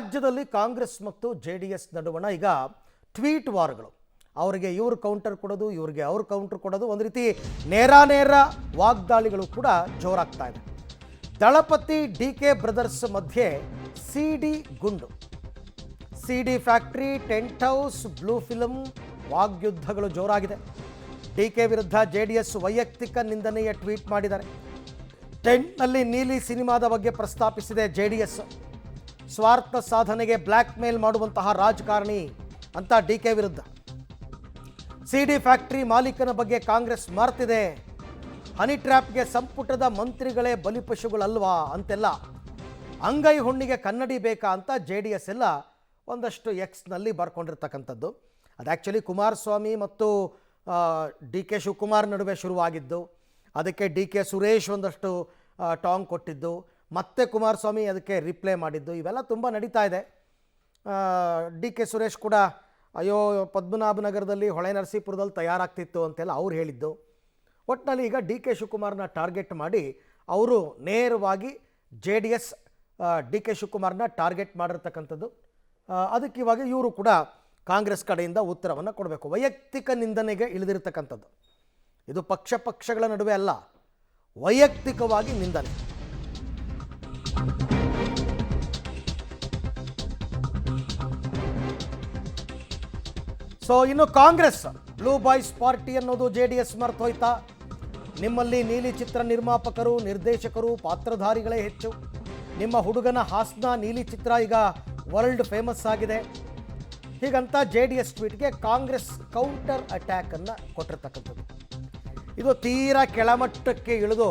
ರಾಜ್ಯದಲ್ಲಿ ಕಾಂಗ್ರೆಸ್ ಮತ್ತು JDS ನಡುವಣ ಈಗ ಟ್ವೀಟ್ ವಾರ್ಗಳು. ಅವರಿಗೆ ಇವರು ಕೌಂಟರ್ ಕೊಡೋದು, ಇವರಿಗೆ ಅವರು ಕೌಂಟರ್ ಕೊಡೋದು, ಒಂದು ರೀತಿ ನೇರ ವಾಗ್ದಾಳಿಗಳು ಕೂಡ ಜೋರಾಗ್ತಾ ಇದೆ. ದಳಪತಿ DK ಬ್ರದರ್ಸ್ ಮಧ್ಯೆ CD ಗುಂಡು, CD factory, tent house, blue film ವಾಗ್ಯುದ್ಧಗಳು ಜೋರಾಗಿದೆ. DK ವಿರುದ್ಧ JDS ವೈಯಕ್ತಿಕ ನಿಂದನೆಯ ಟ್ವೀಟ್ ಮಾಡಿದ್ದಾರೆ. ಟೆಂಟ್ನಲ್ಲಿ ನೀಲಿ ಸಿನಿಮಾದ ಬಗ್ಗೆ ಪ್ರಸ್ತಾಪಿಸಿದೆ JDS. ಸ್ವಾರ್ಥ ಸಾಧನೆಗೆ ಬ್ಲ್ಯಾಕ್ ಮೇಲ್ ಮಾಡುವಂತಹ ರಾಜಕಾರಣಿ ಅಂತ DK ವಿರುದ್ಧ. CD ಫ್ಯಾಕ್ಟ್ರಿ ಮಾಲೀಕನ ಬಗ್ಗೆ ಕಾಂಗ್ರೆಸ್ ಮರ್ತಿದೆ, ಹನಿ ಟ್ರ್ಯಾಪ್ಗೆ ಸಂಪುಟದ ಮಂತ್ರಿಗಳೇ ಬಲಿಪಶುಗಳಲ್ವಾ ಅಂತೆಲ್ಲ. ಅಂಗೈ ಹುಣ್ಣಿಗೆ ಕನ್ನಡಿ ಬೇಕಾ ಅಂತ JDS ಎಲ್ಲ ಒಂದಷ್ಟು ಎಕ್ಸ್ನಲ್ಲಿ ಬರ್ಕೊಂಡಿರ್ತಕ್ಕಂಥದ್ದು. ಅದು ಆ್ಯಕ್ಚುಲಿ ಕುಮಾರಸ್ವಾಮಿ ಮತ್ತು DK ಶಿವಕುಮಾರ್ ನಡುವೆ ಶುರುವಾಗಿದ್ದು, ಅದಕ್ಕೆ DK ಸುರೇಶ್ ಒಂದಷ್ಟು ಟಾಂಗ್ ಕೊಟ್ಟಿದ್ದು, ಮತ್ತೆ ಕುಮಾರಸ್ವಾಮಿ ಅದಕ್ಕೆ ರಿಪ್ಲೈ ಮಾಡಿದ್ದು, ಇವೆಲ್ಲ ತುಂಬ ನಡೀತಾ ಇದೆ. DK ಸುರೇಶ್ ಕೂಡ ಅಯ್ಯೋ ಪದ್ಮನಾಭನಗರದಲ್ಲಿ ಹೊಳೆ ನರಸೀಪುರದಲ್ಲಿ ತಯಾರಾಗ್ತಿತ್ತು ಅಂತೆಲ್ಲ ಅವ್ರು ಹೇಳಿದ್ದು. ಒಟ್ಟಿನಲ್ಲಿ ಈಗ DK ಶಿವಕುಮಾರ್ನ ಟಾರ್ಗೆಟ್ ಮಾಡಿ ಅವರು ನೇರವಾಗಿ JDS DK ಶಿವಕುಮಾರ್ನ ಟಾರ್ಗೆಟ್ ಮಾಡಿರ್ತಕ್ಕಂಥದ್ದು. ಅದಕ್ಕೆ ಇವಾಗ ಇವರು ಕೂಡ ಕಾಂಗ್ರೆಸ್ ಕಡೆಯಿಂದ ಉತ್ತರವನ್ನು ಕೊಡಬೇಕು. ವೈಯಕ್ತಿಕ ನಿಂದನೆಗೆ ಇಳಿದಿರ್ತಕ್ಕಂಥದ್ದು ಇದು. ಪಕ್ಷಗಳ ನಡುವೆ ಅಲ್ಲ, ವೈಯಕ್ತಿಕವಾಗಿ ನಿಂದನೆ. ಸೊ ಇನ್ನು ಕಾಂಗ್ರೆಸ್ ಬ್ಲೂ ಬಾಯ್ಸ್ ಪಾರ್ಟಿ ಅನ್ನೋದು JDS ಮರ್ತು ಹೋಯ್ತಾ? ನಿಮ್ಮಲ್ಲಿ ನೀಲಿ ಚಿತ್ರ ನಿರ್ಮಾಪಕರು, ನಿರ್ದೇಶಕರು, ಪಾತ್ರಧಾರಿಗಳೇ ಹೆಚ್ಚು. ನಿಮ್ಮ ಹುಡುಗನ ಹಾಸನ ನೀಲಿ ಚಿತ್ರ ಈಗ ವರ್ಲ್ಡ್ ಫೇಮಸ್ ಆಗಿದೆ. ಹೀಗಂತ JDS ಟ್ವೀಟ್ಗೆ ಕಾಂಗ್ರೆಸ್ ಕೌಂಟರ್ ಅಟ್ಯಾಕ್ ಅನ್ನು ಕೊಟ್ಟಿರ್ತಕ್ಕಂಥದ್ದು. ಇದು ತೀರಾ ಕೆಳಮಟ್ಟಕ್ಕೆ ಇಳಿದು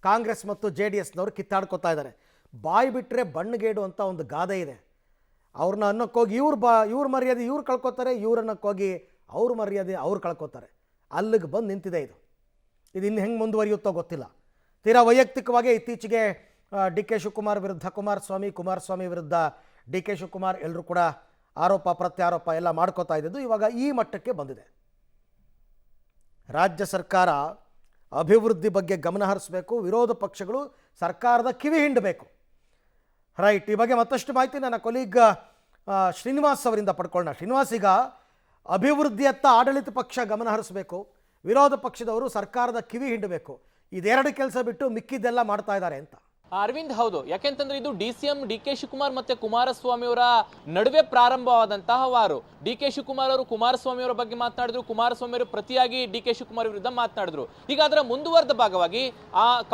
ಕಾಂಗ್ರೆಸ್ ಮತ್ತು JDSನವರು ಕಿತ್ತಾಡ್ಕೋತಾ ಇದ್ದಾರೆ. ಬಾಯಿ ಬಿಟ್ಟರೆ ಬಣ್ಣಗೇಡು ಅಂತ ಒಂದು ಗಾದೆ ಇದೆ. ಅವ್ರನ್ನ ಅನ್ನಕ್ಕೋಗಿ ಇವ್ರ ಮರ್ಯಾದೆ ಇವ್ರು ಕಳ್ಕೊತಾರೆ, ಇವ್ರು ಅನ್ನಕ್ಕೋಗಿ ಅವ್ರ ಮರ್ಯಾದೆ ಅವ್ರು ಕಳ್ಕೊತಾರೆ. ಅಲ್ಲಿಗೆ ಬಂದು ನಿಂತಿದೆ ಇದು ಇನ್ನು ಹೆಂಗೆ ಮುಂದುವರಿಯುತ್ತೋ ಗೊತ್ತಿಲ್ಲ. ತೀರಾ ವೈಯಕ್ತಿಕವಾಗಿ ಇತ್ತೀಚೆಗೆ DK ಶಿವಕುಮಾರ್ ವಿರುದ್ಧ ಕುಮಾರಸ್ವಾಮಿ ವಿರುದ್ಧ DK ಶಿವಕುಮಾರ್ ಎಲ್ಲರೂ ಕೂಡ ಆರೋಪ ಪ್ರತ್ಯಾರೋಪ ಎಲ್ಲ ಮಾಡ್ಕೋತಾ ಇದ್ದು ಇವಾಗ ಈ ಮಟ್ಟಕ್ಕೆ ಬಂದಿದೆ. ರಾಜ್ಯ ಸರ್ಕಾರ ಅಭಿವೃದ್ಧಿ ಬಗ್ಗೆ ಗಮನ ಹರಿಸಬೇಕು, ವಿರೋಧ ಪಕ್ಷಗಳು ಸರ್ಕಾರದ ಕಿವಿ ಹಿಂಡಬೇಕು. ರೈಟ್, ಈ ಬಗ್ಗೆ ಮತ್ತಷ್ಟು ಮಾಹಿತಿ ನನ್ನ ಕೊಲೀಗ್ ಶ್ರೀನಿವಾಸ್ ಅವರಿಂದ ಪಡ್ಕೊಳ್ಳೋಣ. ಶ್ರೀನಿವಾಸ್, ಈಗ ಅಭಿವೃದ್ಧಿಯತ್ತ ಆಡಳಿತ ಪಕ್ಷ ಗಮನ ಹರಿಸಬೇಕು, ವಿರೋಧ ಪಕ್ಷದವರು ಸರ್ಕಾರದ ಕಿವಿ ಹಿಂಡಬೇಕು. ಇದೆರಡು ಕೆಲಸ ಬಿಟ್ಟು ಮಿಕ್ಕಿದ್ದೆಲ್ಲ ಮಾಡ್ತಾ ಇದ್ದಾರೆ ಅಂತ. ಅರವಿಂದ್, ಹೌದು. ಯಾಕೆಂತಂದ್ರೆ ಇದು DCM DK ಶಿವಕುಮಾರ್ ಮತ್ತೆ ಕುಮಾರಸ್ವಾಮಿ ಅವರ ನಡುವೆ ಪ್ರಾರಂಭವಾದಂತಹ ವಾರು. DK ಶಿವಕುಮಾರ್ ಅವರು ಕುಮಾರಸ್ವಾಮಿ ಅವರ ಬಗ್ಗೆ ಮಾತನಾಡಿದ್ರು, ಕುಮಾರಸ್ವಾಮಿ ಅವರು ಪ್ರತಿಯಾಗಿ DK ಶಿವಕುಮಾರ್ ವಿರುದ್ಧ ಮಾತನಾಡಿದ್ರು. ಈಗ ಅದರ ಮುಂದುವರೆದ ಭಾಗವಾಗಿ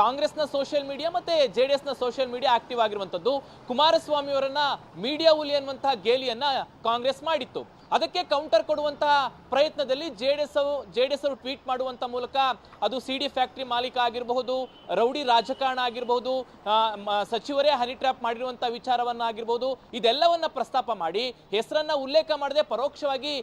ಕಾಂಗ್ರೆಸ್ನ ಸೋಷಿಯಲ್ ಮೀಡಿಯಾ ಮತ್ತೆ JDSನ ಸೋಷಿಯಲ್ ಮೀಡಿಯಾ ಆಕ್ಟಿವ್ ಆಗಿರುವಂತದ್ದು. ಕುಮಾರಸ್ವಾಮಿ ಅವರನ್ನ ಮೀಡಿಯಾ ಹುಲಿ ಅನ್ನುವಂತಹ ಗೇಲಿಯನ್ನ ಕಾಂಗ್ರೆಸ್ ಮಾಡಿತ್ತು. ಅದಕ್ಕೆ ಕೌಂಟರ್ ಕೊಡುವಂತಹ ಪ್ರಯತ್ನದಲ್ಲಿ JDS ಅವರು ಟ್ವೀಟ್ ಮಾಡುವಂತ ಮೂಲಕ ಅದು CD ಫ್ಯಾಕ್ಟರಿ ಮಾಲೀಕ ಆಗಿರಬಹುದು, ರೌಡಿ ರಾಜಕಾರಣ ಆಗಿರಬಹುದು, ಸಚಿವರೇ ಹನಿ ಟ್ರ್ಯಾಪ್ ಮಾಡಿರುವಂತಹ ವಿಚಾರವನ್ನ ಆಗಿರಬಹುದು, ಇದೆಲ್ಲವನ್ನ ಪ್ರಸ್ತಾಪ ಮಾಡಿ ಹೆಸರನ್ನ ಉಲ್ಲೇಖ ಮಾಡದೆ ಪರೋಕ್ಷವಾಗಿ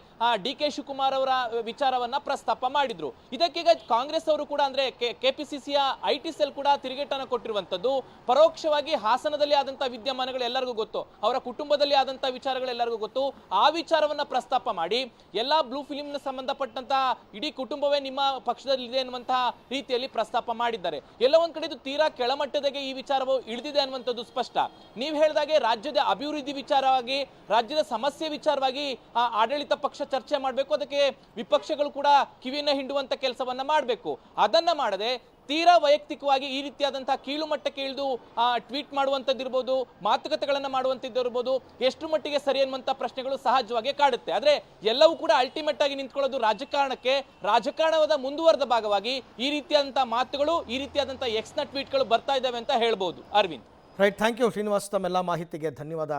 DK ಶಿವಕುಮಾರ್ ಅವರ ವಿಚಾರವನ್ನ ಪ್ರಸ್ತಾಪ ಮಾಡಿದ್ರು. ಇದಕ್ಕೀಗ ಕಾಂಗ್ರೆಸ್ ಅವರು ಕೂಡ ಅಂದ್ರೆ KPCCಯ IT ಸೆಲ್ ಕೂಡ ತಿರುಗೇಟನ್ನು ಕೊಟ್ಟಿರುವಂತದ್ದು. ಪರೋಕ್ಷವಾಗಿ ಹಾಸನದಲ್ಲಿ ಆದಂತಹ ವಿದ್ಯಮಾನಗಳು ಎಲ್ಲರಿಗೂ ಗೊತ್ತು, ಅವರ ಕುಟುಂಬದಲ್ಲಿ ಆದಂತಹ ವಿಚಾರಗಳು ಎಲ್ಲರಿಗೂ ಗೊತ್ತು. ಆ ವಿಚಾರವನ್ನ ಪ್ರಸ್ತಾಪ ಮಾಡಿ ಎಲ್ಲಾ ಬ್ಲೂ ಫಿಲ್ಮ್ನ ಸಂಬಂಧಪಟ್ಟಂತಹ ಇಡೀ ಕುಟುಂಬವೇ ನಿಮ್ಮ ಪಕ್ಷದಲ್ಲಿ ಇದೆ ಅನ್ನುವಂತಹ ರೀತಿಯಲ್ಲಿ ಪ್ರಸ್ತಾಪ ಮಾಡಿದ್ದಾರೆ. ಎಲ್ಲ ಒಂದ್ ಕಡೆ ಇದು ತೀರಾ ಕೆಳಮಟ್ಟದಾಗೆ ಈ ವಿಚಾರವು ಇಳಿದಿದೆ ಅನ್ನುವಂಥದ್ದು ಸ್ಪಷ್ಟ. ನೀವು ಹೇಳಿದಾಗೆ ರಾಜ್ಯದ ಅಭಿವೃದ್ಧಿ ವಿಚಾರವಾಗಿ, ರಾಜ್ಯದ ಸಮಸ್ಯೆ ವಿಚಾರವಾಗಿ ಆಡಳಿತ ಪಕ್ಷ ಚರ್ಚೆ ಮಾಡಬೇಕು, ಅದಕ್ಕೆ ವಿಪಕ್ಷಗಳು ಕೂಡ ಕಿವಿಯನ್ನ ಹಿಂಡುವಂತ ಕೆಲಸವನ್ನ ಮಾಡಬೇಕು. ಅದನ್ನ ಮಾಡದೆ ತೀರಾ ವೈಯಕ್ತಿಕವಾಗಿ ಈ ರೀತಿಯಾದಂತಹ ಕೀಳು ಮಟ್ಟಕ್ಕೆ ಇಳಿದು ಟ್ವೀಟ್ ಮಾಡುವಂಥದ್ದಿರ್ಬೋದು, ಮಾತುಕತೆಗಳನ್ನ ಮಾಡುವಂಥದ್ದಿರ್ಬೋದು, ಎಷ್ಟು ಮಟ್ಟಿಗೆ ಸರಿ ಅನ್ನುವಂಥ ಪ್ರಶ್ನೆಗಳು ಸಹಜವಾಗಿ ಕಾಡುತ್ತೆ. ಆದ್ರೆ ಎಲ್ಲವೂ ಕೂಡ ಅಲ್ಟಿಮೇಟ್ ಆಗಿ ನಿಂತ್ಕೊಳ್ಳೋದು ರಾಜಕಾರಣದ ಮುಂದುವರೆದ ಭಾಗವಾಗಿ ಈ ರೀತಿಯಾದಂತಹ ಮಾತುಗಳು, ಈ ರೀತಿಯಾದಂತಹ ಎಕ್ಸ್ನ ಟ್ವೀಟ್ಗಳು ಬರ್ತಾ ಇದ್ದಾವೆ ಅಂತ ಹೇಳ್ಬೋದು. Arvind, right, thank you Srinivas, ತಮ್ಮೆಲ್ಲ ಮಾಹಿತಿಗೆ ಧನ್ಯವಾದ.